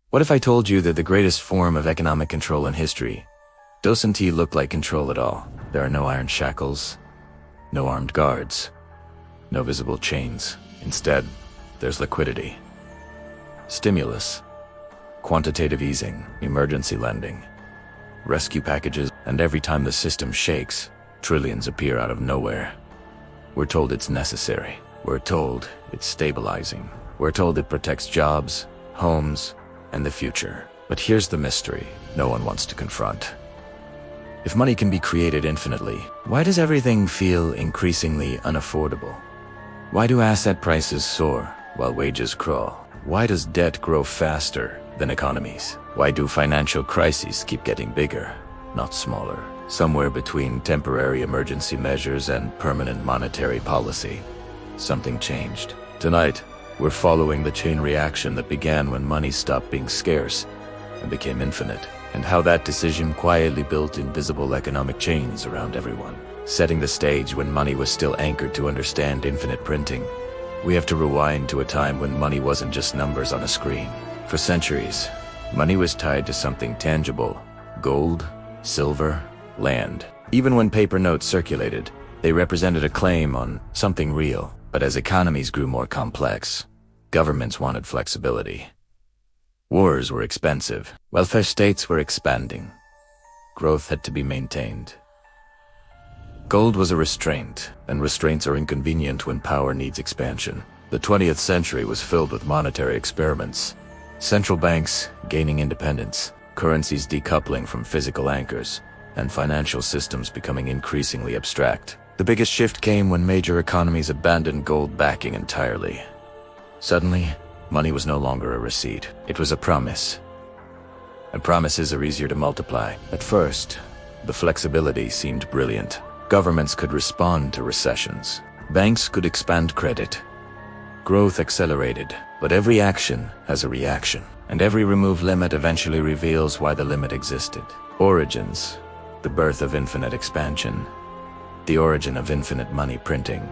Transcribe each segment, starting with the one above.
What if I told you that the greatest form of economic control in history doesn't look like control at all? There are no iron shackles, no armed guards, no visible chains. Instead, there's liquidity, stimulus, quantitative easing, emergency lending, rescue packages, and every time the system shakes, trillions appear out of nowhere. We're told it's necessary. We're told it's stabilizing. We're told it protects jobs, homes, and the future. But here's the mystery no one wants to confront. If money can be created infinitely, why does everything feel increasingly unaffordable? Why do asset prices soar while wages crawl? Why does debt grow faster than economies? Why do financial crises keep getting bigger, not smaller? Somewhere between temporary emergency measures and permanent monetary policy, something changed. Tonight, we're following the chain reaction that began when money stopped being scarce and became infinite, and how that decision quietly built invisible economic chains around everyone. Setting the stage when money was still anchored to understand infinite printing, we have to rewind to a time when money wasn't just numbers on a screen. For centuries, money was tied to something tangible: gold, silver, land. Even when paper notes circulated, they represented a claim on something real. But as economies grew more complex, governments wanted flexibility. Wars were expensive. Welfare states were expanding. Growth had to be maintained. Gold was a restraint, and restraints are inconvenient when power needs expansion. The 20th century was filled with monetary experiments. Central banks gaining independence, currencies decoupling from physical anchors, and financial systems becoming increasingly abstract. The biggest shift came when major economies abandoned gold backing entirely. Suddenly, money was no longer a receipt. It was a promise. And promises are easier to multiply. At first, the flexibility seemed brilliant. Governments could respond to recessions. Banks could expand credit. Growth accelerated. But every action has a reaction. And every removed limit eventually reveals why the limit existed. Origins, the birth of infinite expansion. The origin of infinite money printing.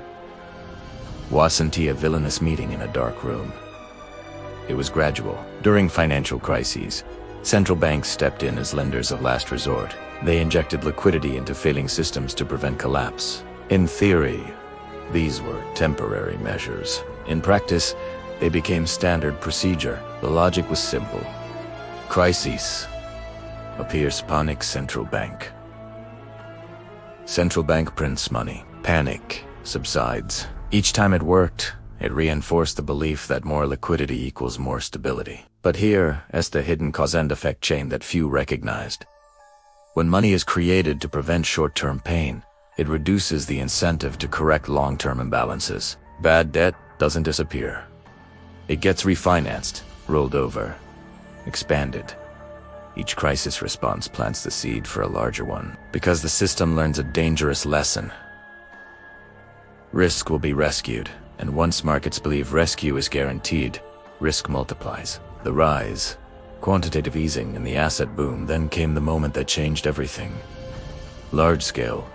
Wasn't a villainous meeting in a dark room? It was gradual. During financial crises, central banks stepped in as lenders of last resort. They injected liquidity into failing systems to prevent collapse. In theory, these were temporary measures. In practice, they became standard procedure. The logic was simple. Crises appears, panic central bank. Central bank prints money. Panic subsides. Each time it worked, it reinforced the belief that more liquidity equals more stability. But here is the hidden cause-and-effect chain that few recognized. When money is created to prevent short-term pain, it reduces the incentive to correct long-term imbalances. Bad debt doesn't disappear. It gets refinanced, rolled over, expanded. Each crisis response plants the seed for a larger one, because the system learns a dangerous lesson. Risk will be rescued, and once markets believe rescue is guaranteed, risk multiplies. The rise, quantitative easing, and the asset boom, then came the moment that changed everything. Large-scale,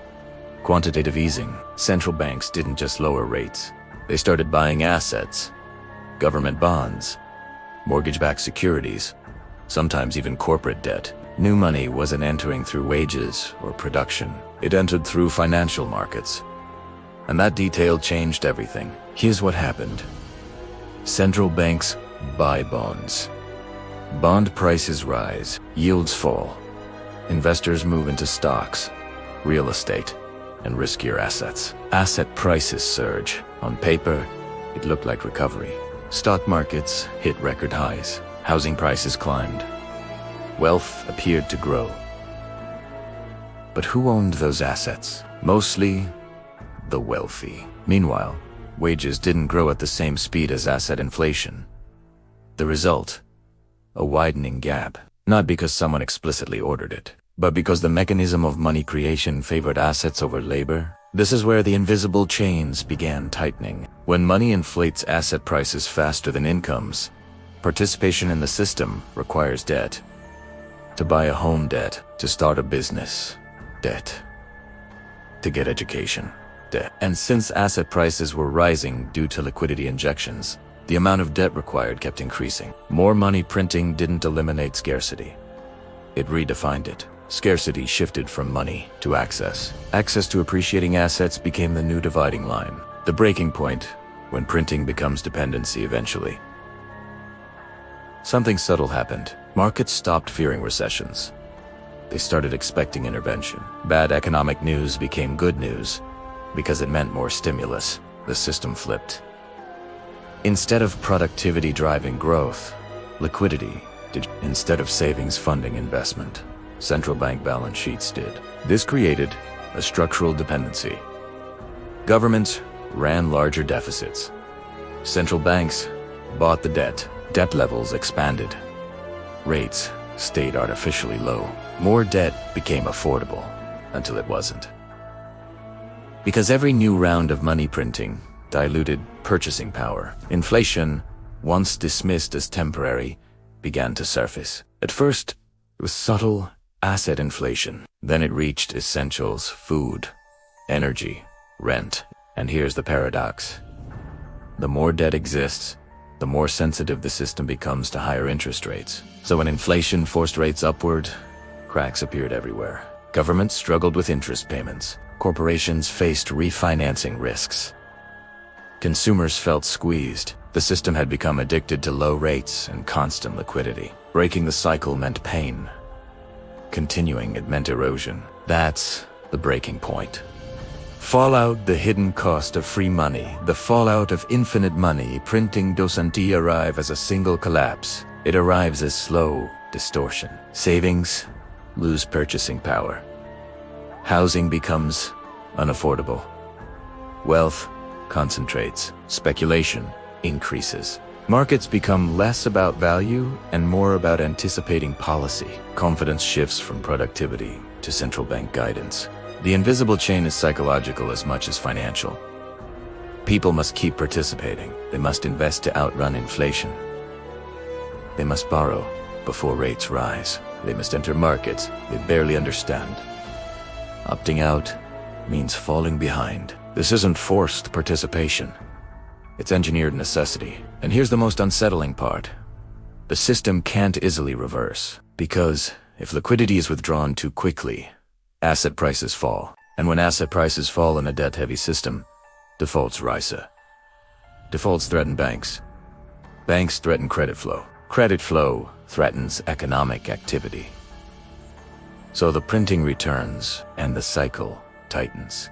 quantitative easing. Central banks didn't just lower rates. They started buying assets, government bonds, mortgage-backed securities, sometimes even corporate debt. New money wasn't entering through wages or production. It entered through financial markets. And that detail changed everything. Here's what happened. Central banks buy bonds. Bond prices rise, yields fall. Investors move into stocks, real estate, and riskier assets. Asset prices surge. On paper, it looked like recovery. Stock markets hit record highs. Housing prices climbed. Wealth appeared to grow. But who owned those assets? Mostly the wealthy. Meanwhile, wages didn't grow at the same speed as asset inflation. The result? A widening gap. Not because someone explicitly ordered it, but because the mechanism of money creation favored assets over labor. This is where the invisible chains began tightening. When money inflates asset prices faster than incomes, participation in the system requires debt. To buy a home, debt. To start a business, debt. To get education, debt. And since asset prices were rising due to liquidity injections, The amount of debt required kept increasing. More money printing didn't eliminate scarcity. It redefined it. Scarcity shifted from money to access. Access to appreciating assets became the new dividing line. The breaking point when printing becomes dependency eventually. Something subtle happened. Markets stopped fearing recessions. They started expecting intervention. Bad economic news became good news because it meant more stimulus. The system flipped. Instead of productivity driving growth, liquidity did. Instead of savings funding investment, central bank balance sheets did. This created a structural dependency. Governments ran larger deficits. Central banks bought the debt. Debt levels expanded. Rates stayed artificially low. More debt became affordable until it wasn't. Because every new round of money printing diluted purchasing power. Inflation, once dismissed as temporary, began to surface. At first, it was subtle asset inflation. Then it reached essentials, food, energy, rent. And here's the paradox. The more debt exists, the more sensitive the system becomes to higher interest rates. So when inflation forced rates upward, cracks appeared everywhere. Governments struggled with interest payments. Corporations faced refinancing risks. Consumers felt squeezed. The system had become addicted to low rates and constant liquidity. Breaking the cycle meant pain. Continuing it meant erosion. That's the breaking point. Fallout, the hidden cost of free money, the fallout of infinite money printing doesn't arrive as a single collapse. It arrives as slow distortion. Savings lose purchasing power. Housing becomes unaffordable. Wealth concentrates. Speculation increases. Markets become less about value and more about anticipating policy. Confidence shifts from productivity to central bank guidance. The invisible chain is psychological as much as financial. People must keep participating. They must invest to outrun inflation. They must borrow before rates rise. They must enter markets they barely understand. Opting out means falling behind. This isn't forced participation. It's engineered necessity. And here's the most unsettling part. The system can't easily reverse. Because if liquidity is withdrawn too quickly, asset prices fall. And when asset prices fall in a debt-heavy system, defaults rise. Defaults threaten banks. Banks threaten credit flow. Credit flow threatens economic activity. So the printing returns and the cycle tightens.